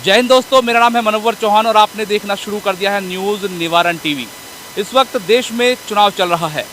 जय हिंद दोस्तों, मेरा नाम है मनोवर चौहान और आपने देखना शुरू कर दिया है न्यूज़ निवारण टीवी। इस वक्त देश में चुनाव चल रहा है,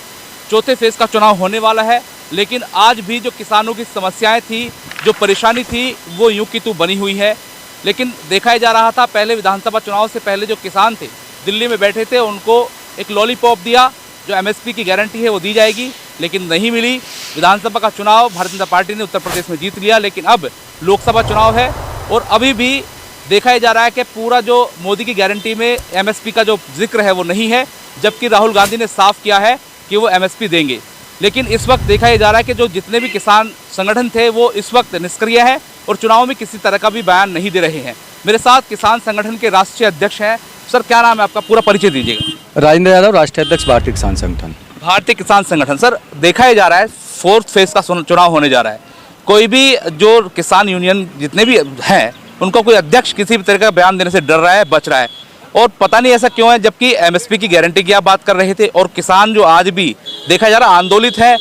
चौथे फेज़ का चुनाव होने वाला है। लेकिन आज भी जो किसानों की समस्याएं थी, जो परेशानी थी, वो यूं की त्यों बनी हुई है। लेकिन देखा जा रहा था, पहले विधानसभा चुनाव से पहले जो किसान थे दिल्ली में बैठे थे, उनको एक लॉलीपॉप दिया, जो एमएसपी की गारंटी है वो दी जाएगी, लेकिन नहीं मिली। विधानसभा का चुनाव भारतीय जनता पार्टी ने उत्तर प्रदेश में जीत लिया, लेकिन अब लोकसभा चुनाव है और अभी भी देखा जा रहा है कि पूरा जो मोदी की गारंटी में एमएसपी का जो जिक्र है वो नहीं है, जबकि राहुल गांधी ने साफ किया है कि वो एमएसपी देंगे। लेकिन इस वक्त देखा जा रहा है कि जो जितने भी किसान संगठन थे वो इस वक्त निष्क्रिय हैं और चुनाव में किसी तरह का भी बयान नहीं दे रहे हैं। मेरे साथ किसान संगठन के राष्ट्रीय अध्यक्ष हैं। सर, क्या नाम है आपका, पूरा परिचय दीजिएगा। राजेंद्र यादव, राष्ट्रीय अध्यक्ष भारतीय किसान संगठन। भारतीय किसान संगठन। सर, देखा जा रहा है फोर्थ फेज का चुनाव होने जा रहा है, कोई भी जो किसान यूनियन जितने भी हैं उनको कोई अध्यक्ष किसी भी तरह का बयान देने से डर रहा है, बच रहा है, और पता नहीं ऐसा क्यों है, जबकि एमएसपी की गारंटी की आप बात कर रहे थे और किसान जो आज भी देखा जा रहा आंदोलित है,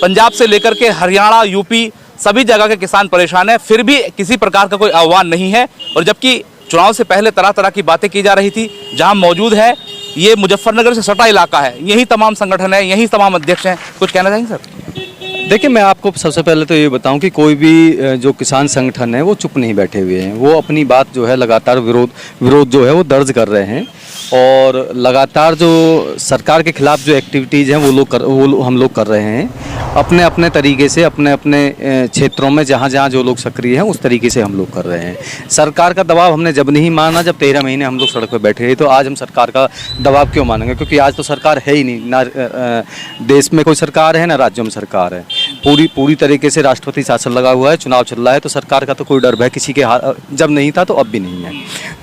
पंजाब से लेकर के हरियाणा, यूपी सभी जगह के किसान परेशान है, फिर भी किसी प्रकार का कोई आह्वान नहीं है। और जबकि चुनाव से पहले तरह तरह की बातें की जा रही थी। जहां मौजूद है ये मुजफ्फरनगर से सटा इलाका है, यही तमाम संगठन है, यही तमाम अध्यक्ष हैं। कुछ कहना चाहेंगे सर? देखिए, मैं आपको सबसे पहले तो ये बताऊं कि कोई भी जो किसान संगठन है वो चुप नहीं बैठे हुए हैं। वो अपनी बात जो है लगातार विरोध जो है वो दर्ज कर रहे हैं और लगातार जो सरकार के खिलाफ जो एक्टिविटीज़ हैं वो हम लोग कर रहे हैं अपने अपने तरीके से, अपने अपने क्षेत्रों में जहाँ जहाँ जो लोग सक्रिय हैं उस तरीके से हम लोग कर रहे हैं। सरकार का दबाव हमने जब नहीं माना, जब 13 महीने हम लोग सड़क पर बैठे रहे, तो आज हम सरकार का दबाव क्यों मानेंगे? क्योंकि आज तो सरकार है ही नहीं, ना देश में कोई सरकार है ना राज्यों में सरकार है। पूरी तरीके से राष्ट्रपति शासन लगा हुआ है, चुनाव चल रहा है, तो सरकार का तो कोई डर भय किसी के जब नहीं था तो अब भी नहीं है।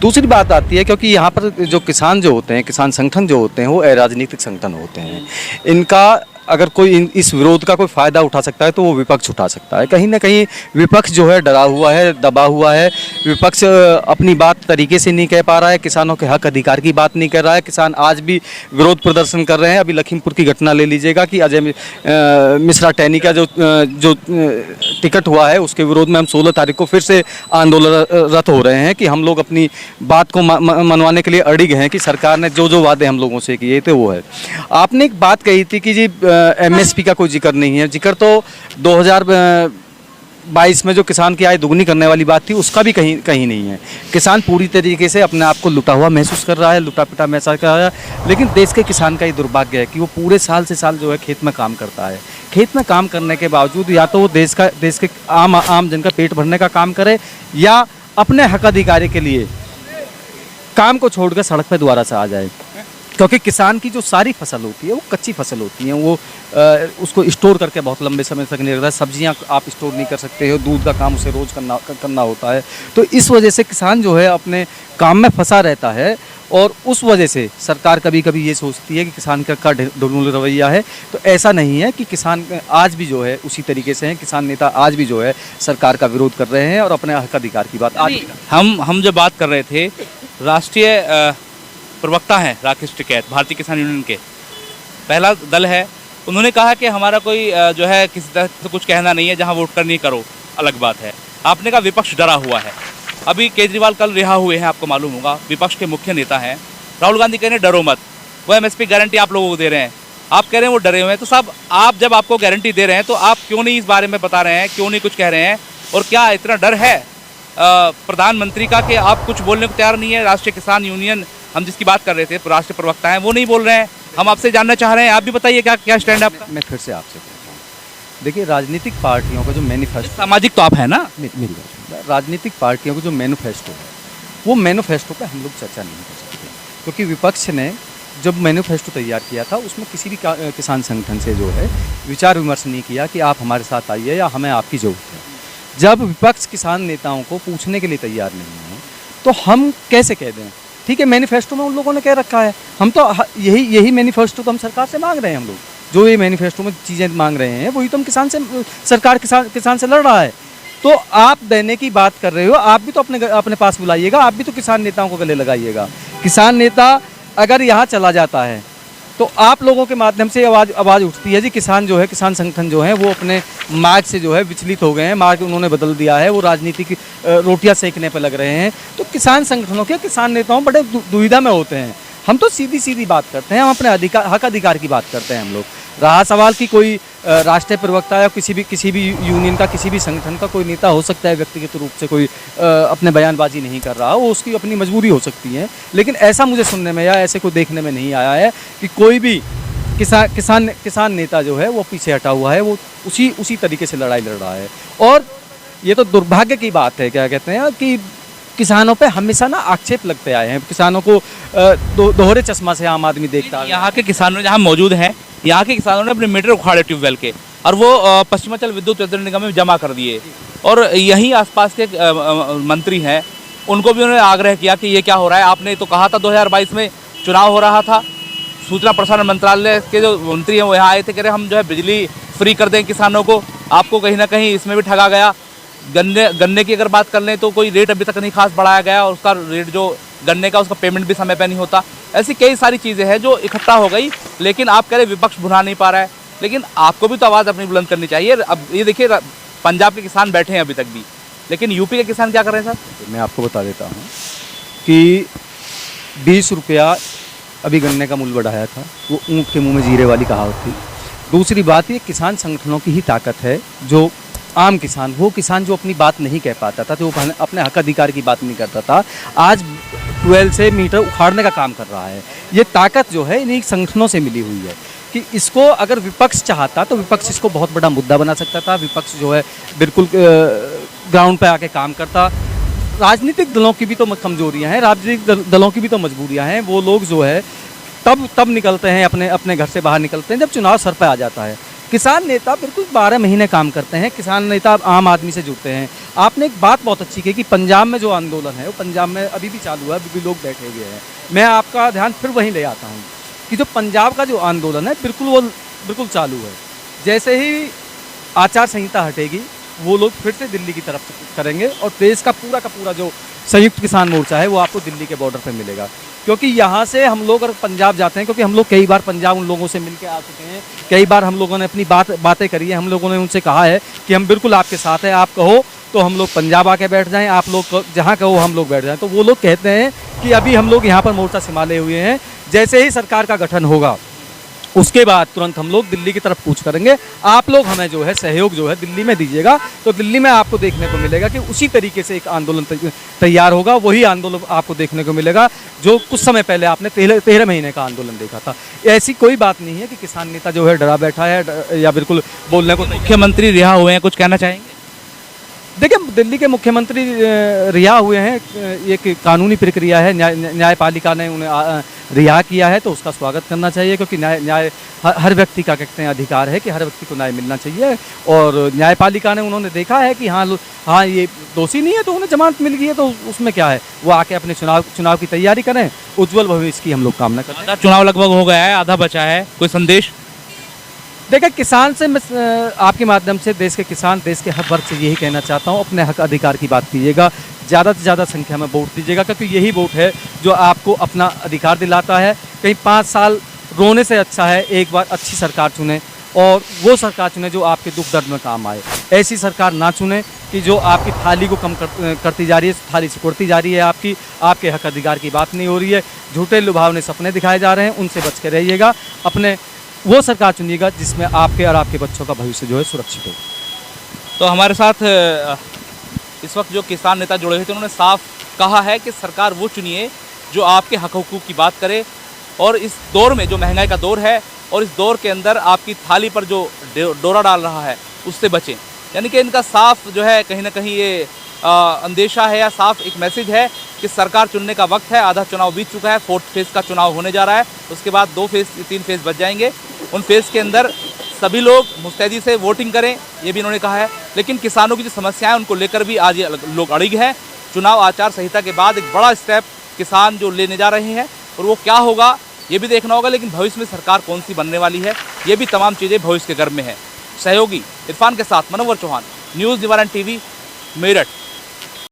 दूसरी बात आती है, क्योंकि यहाँ पर जो किसान जो होते हैं, किसान संगठन जो होते हैं वो अराजनीतिक संगठन होते हैं। इनका अगर कोई इस विरोध का कोई फ़ायदा उठा सकता है तो वो विपक्ष उठा सकता है। कहीं ना कहीं विपक्ष जो है डरा हुआ है, दबा हुआ है। विपक्ष अपनी बात तरीके से नहीं कह पा रहा है, किसानों के हक अधिकार की बात नहीं कर रहा है। किसान आज भी विरोध प्रदर्शन कर रहे हैं। अभी लखीमपुर की घटना ले लीजिएगा कि अजय मिश्रा टैनी का जो टिकट हुआ है उसके विरोध में हम 16 तारीख को फिर से आंदोलनरत हो रहे हैं कि हम लोग अपनी बात को मनवाने के लिए अड़िग हैं कि सरकार ने जो वादे हम लोगों से किए थे वो है। आपने एक बात कही थी कि जी एमएसपी का कोई जिक्र नहीं है। जिक्र तो 2022 में जो किसान की आय दुगनी करने वाली बात थी उसका भी कहीं नहीं है। किसान पूरी तरीके से अपने आप को लुटा हुआ महसूस कर रहा है, लुटा पिटा महसूस कर रहा है। लेकिन देश के किसान का ये दुर्भाग्य है कि वो पूरे साल से साल जो है खेत में काम करता है। खेत में काम करने के बावजूद या तो वो देश के आम जन का पेट भरने का काम करे या अपने हक अधिकार के लिए काम को छोड़कर सड़क पर दोबारा से आ जाए। क्योंकि किसान की जो सारी फसल होती है वो कच्ची फसल होती है, वो उसको स्टोर करके बहुत लंबे समय तक नहीं रखता है। सब्जियां आप स्टोर नहीं कर सकते हो, दूध का काम उसे रोज़ करना होता है। तो इस वजह से किसान जो है अपने काम में फंसा रहता है और उस वजह से सरकार कभी कभी ये सोचती है कि किसान का ढुलमुल रवैया है। तो ऐसा नहीं है कि किसान आज भी जो है उसी तरीके से हैं। किसान नेता आज भी जो है सरकार का विरोध कर रहे हैं और अपने हक अधिकार की बात आज हम जो बात कर रहे थे, राष्ट्रीय प्रवक्ता हैं राकेश टिकैत, भारतीय किसान यूनियन के पहला दल है। उन्होंने कहा कि हमारा कोई जो है किसी तरह से कुछ कहना नहीं है, जहां वोट कर नहीं करो अलग बात है। आपने कहा विपक्ष डरा हुआ है। अभी केजरीवाल कल रिहा हुए हैं, आपको मालूम होगा, विपक्ष के मुख्य नेता हैं। राहुल गांधी कह रहे हैं डरो मत, वो एमएसपी गारंटी आप लोगों को दे रहे हैं, आप कह रहे हैं वो डरे हुए हैं। तो साहब, आप जब आपको गारंटी दे रहे हैं तो आप क्यों नहीं इस बारे में बता रहे हैं, क्यों नहीं कुछ कह रहे हैं? और क्या इतना डर है प्रधानमंत्री का कि आप कुछ बोलने को तैयार नहीं है? राष्ट्रीय किसान यूनियन, हम जिसकी बात कर रहे थे, राष्ट्रीय प्रवक्ता हैं, वो नहीं बोल रहे हैं। हम आपसे जानना चाह रहे हैं, आप भी बताइए क्या स्टैंड है आपका? मैं फिर से आपसे कहता हूँ, देखिए, राजनीतिक पार्टियों का जो मैनिफेस्टो, सामाजिक तो आप है ना, मेरी बात, राजनीतिक पार्टियों का जो मैनिफेस्टो है वो मैनिफेस्टो पे हम लोग चर्चा नहीं कर सकते। क्योंकि विपक्ष ने जब मैनिफेस्टो तैयार किया था उसमें किसी भी किसान संगठन से जो है विचार विमर्श नहीं किया कि आप हमारे साथ आइए या हमें आपकी ज़रूरत है। जब विपक्ष किसान नेताओं को पूछने के लिए तैयार नहीं है तो हम कैसे कह दें? ठीक है, मैनिफेस्टो में उन लोगों ने कह रखा है, हम तो यही मैनिफेस्टो तो हम सरकार से मांग रहे हैं। हम लोग जो ये मैनिफेस्टो में चीज़ें मांग रहे हैं वही तो हम सरकार किसान से लड़ रहा है। तो आप देने की बात कर रहे हो, आप भी तो अपने पास बुलाइएगा, आप भी तो किसान नेताओं को गले लगाइएगा। किसान नेता अगर यहाँ चला जाता है तो आप लोगों के माध्यम से आवाज़ उठती है जी, किसान जो है, किसान संगठन जो है वो अपने मार्ग से जो है विचलित हो गए हैं, मार्ग उन्होंने बदल दिया है, वो राजनीति की रोटियां सेकने पर लग रहे हैं। तो किसान संगठनों के, किसान नेताओं बड़े दुविधा में होते हैं। हम तो सीधी सीधी बात करते हैं, हम अपने अधिकार, हक अधिकार की बात करते हैं हम लोग। रहा सवाल कि कोई राष्ट्रीय प्रवक्ता या किसी भी यूनियन का, किसी भी संगठन का कोई नेता हो सकता है, व्यक्तिगत रूप से कोई अपने बयानबाजी नहीं कर रहा, वो उसकी अपनी मजबूरी हो सकती है। लेकिन ऐसा मुझे सुनने में या ऐसे को देखने में नहीं आया है कि कोई भी किसान नेता जो है वो पीछे हटा हुआ है, वो उसी तरीके से लड़ाई लड़ रहा है। और ये तो दुर्भाग्य की बात है, क्या कहते हैं कि किसानों पे हमेशा ना आक्षेप लगते आए हैं, किसानों को दोहरे चश्मा से आम आदमी देखता है। यहाँ के किसानों जहाँ मौजूद हैं, यहाँ के किसानों ने अपने मीटर उखाड़े ट्यूबवेल के, और वो पश्चिमांचल विद्युत वितरण निगम में जमा कर दिए। और यहीं आसपास के मंत्री हैं, उनको भी उन्होंने आग्रह किया कि ये क्या हो रहा है। आपने तो कहा था 2022 में चुनाव हो रहा था, सूचना प्रसारण मंत्रालय के जो मंत्री हैं वो यहाँ आए थे, कह रहे हम जो है बिजली फ्री कर दें किसानों को। आपको कहीं ना कहीं इसमें भी ठगा गया। गन्ने की अगर बात कर लें तो कोई रेट अभी तक नहीं खास बढ़ाया गया, और उसका रेट जो गन्ने का, उसका पेमेंट भी समय पर नहीं होता। ऐसी कई सारी चीज़ें हैं जो इकट्ठा हो गई, लेकिन आप कह रहे विपक्ष भुना नहीं पा रहा है। लेकिन आपको भी तो आवाज़ अपनी बुलंद करनी चाहिए। अब ये देखिए, पंजाब के किसान बैठे हैं अभी तक भी, लेकिन यूपी के किसान क्या कर रहे हैं सर? मैं आपको बता देता हूँ कि 20 रुपया अभी गन्ने का मूल्य बढ़ाया था, वो ऊँट के मुँह में जीरे वाली कहावत थी। दूसरी बात, ये किसान संगठनों की ही ताकत है। जो आम किसान, वो किसान जो अपनी बात नहीं कह पाता था, तो वो अपने हक अधिकार की बात नहीं करता था, आज 12 से मीटर उखाड़ने का काम कर रहा है। ये ताकत जो है इन्हीं संगठनों से मिली हुई है कि इसको अगर विपक्ष चाहता तो विपक्ष इसको बहुत बड़ा मुद्दा बना सकता था। विपक्ष जो है बिल्कुल ग्राउंड पे आके काम करता। राजनीतिक दलों की भी तो कमजोरियां हैं, राजनीतिक दलों की भी तो मजबूरियां हैं। वो लोग जो है तब निकलते हैं, अपने घर से बाहर निकलते हैं जब चुनाव सर पे आ जाता है। किसान नेता बिल्कुल 12 महीने काम करते हैं। किसान नेता आम आदमी से जुड़ते हैं। आपने एक बात बहुत अच्छी की कि पंजाब में जो आंदोलन है वो पंजाब में अभी भी चालू है, अभी भी लोग बैठे हुए हैं। मैं आपका ध्यान फिर वहीं ले आता हूँ कि जो पंजाब का जो आंदोलन है बिल्कुल चालू है। जैसे ही आचार संहिता हटेगी, वो लोग फिर से दिल्ली की तरफ करेंगे, और देश का पूरा जो संयुक्त किसान मोर्चा है वो आपको दिल्ली के बॉर्डर पे मिलेगा। क्योंकि यहाँ से हम लोग अगर पंजाब जाते हैं, क्योंकि हम लोग कई बार पंजाब उन लोगों से मिलकर आ चुके हैं, कई बार हम लोगों ने अपनी बातें करी है, हम लोगों ने उनसे कहा है कि हम बिल्कुल आपके साथ हैं, आप कहो तो हम लोग पंजाब आके बैठ जाएं, आप लोग जहाँ कहो हम लोग बैठ जाएं। तो वो लोग कहते हैं कि अभी हम लोग यहाँ पर मोर्चा संभाले हुए हैं, जैसे ही सरकार का गठन होगा उसके बाद तुरंत हम लोग दिल्ली की तरफ कूच करेंगे। आप लोग हमें जो है सहयोग जो है दिल्ली में दीजिएगा, तो दिल्ली में आपको देखने को मिलेगा कि उसी तरीके से एक आंदोलन तैयार होगा। वही आंदोलन आपको देखने को मिलेगा जो कुछ समय पहले आपने 13 महीने का आंदोलन देखा था। ऐसी कोई बात नहीं है कि किसान नेता जो है डरा बैठा है या बिल्कुल बोलने को। मुख्यमंत्री रिहा हुए हैं, कुछ कहना चाहेंगे? देखिए, दिल्ली के मुख्यमंत्री रिहा हुए हैं, एक कानूनी प्रक्रिया है, न्यायपालिका ने उन्हें रिहा किया है, तो उसका स्वागत करना चाहिए। क्योंकि न्याय हर व्यक्ति का कहते हैं अधिकार है कि हर व्यक्ति को न्याय मिलना चाहिए। और न्यायपालिका ने उन्होंने देखा है कि हाँ ये दोषी नहीं है, तो उन्हें जमानत मिल गई है, तो उसमें क्या है, वो आके अपने चुनाव की तैयारी करें। उज्जवल भविष्य की हम लोग कामना करते हैं। चुनाव लगभग हो गया है, आधा बचा है, कोई संदेश? देखिए, किसान से मैं आपके माध्यम से देश के किसान, देश के हर वर्ग से यही कहना चाहता हूँ, अपने हक अधिकार की बात कीजिएगा, ज़्यादा से ज़्यादा संख्या में वोट दीजिएगा। क्योंकि यही वोट है जो आपको अपना अधिकार दिलाता है। कहीं 5 साल रोने से अच्छा है एक बार अच्छी सरकार चुने, और वो सरकार चुने जो आपके दुख दर्द में काम आए। ऐसी सरकार ना चुने कि जो आपकी थाली को कम करती जा रही है, थाली सिकुड़ती जा रही है, आपके हक अधिकार की बात नहीं हो रही है, झूठे लुभावने सपने दिखाए जा रहे हैं, उनसे बच के रहिएगा। अपने वो सरकार चुनिएगा जिसमें आपके और आपके बच्चों का भविष्य जो है सुरक्षित हो। तो हमारे साथ इस वक्त जो किसान नेता जुड़े हुए थे, उन्होंने साफ कहा है कि सरकार वो चुनिए जो आपके हक हुकूक की बात करे। और इस दौर में जो महंगाई का दौर है, और इस दौर के अंदर आपकी थाली पर जो डोरा डाल रहा है, उससे बचें। यानी कि इनका साफ जो है कहीं ना कहीं ये अंदेशा है, या साफ एक मैसेज है कि सरकार चुनने का वक्त है। आधा चुनाव बीत चुका है, 4th फेज़ का चुनाव होने जा रहा है, उसके बाद 3 फेज़ बच जाएंगे। उन फेज़ के अंदर सभी लोग मुस्तैदी से वोटिंग करें, ये भी इन्होंने कहा है। लेकिन किसानों की जो समस्याएं, उनको लेकर भी आज लोग अड़िग हैं। चुनाव आचार संहिता के बाद एक बड़ा स्टेप किसान जो लेने जा रहे हैं, और वो क्या होगा ये भी देखना होगा। लेकिन भविष्य में सरकार कौन सी बनने वाली है, ये भी तमाम चीज़ें भविष्य के गर्भ में है। सहयोगी इरफान के साथ मनोवर चौहान, न्यूज़ निवारण TV, मेरठ।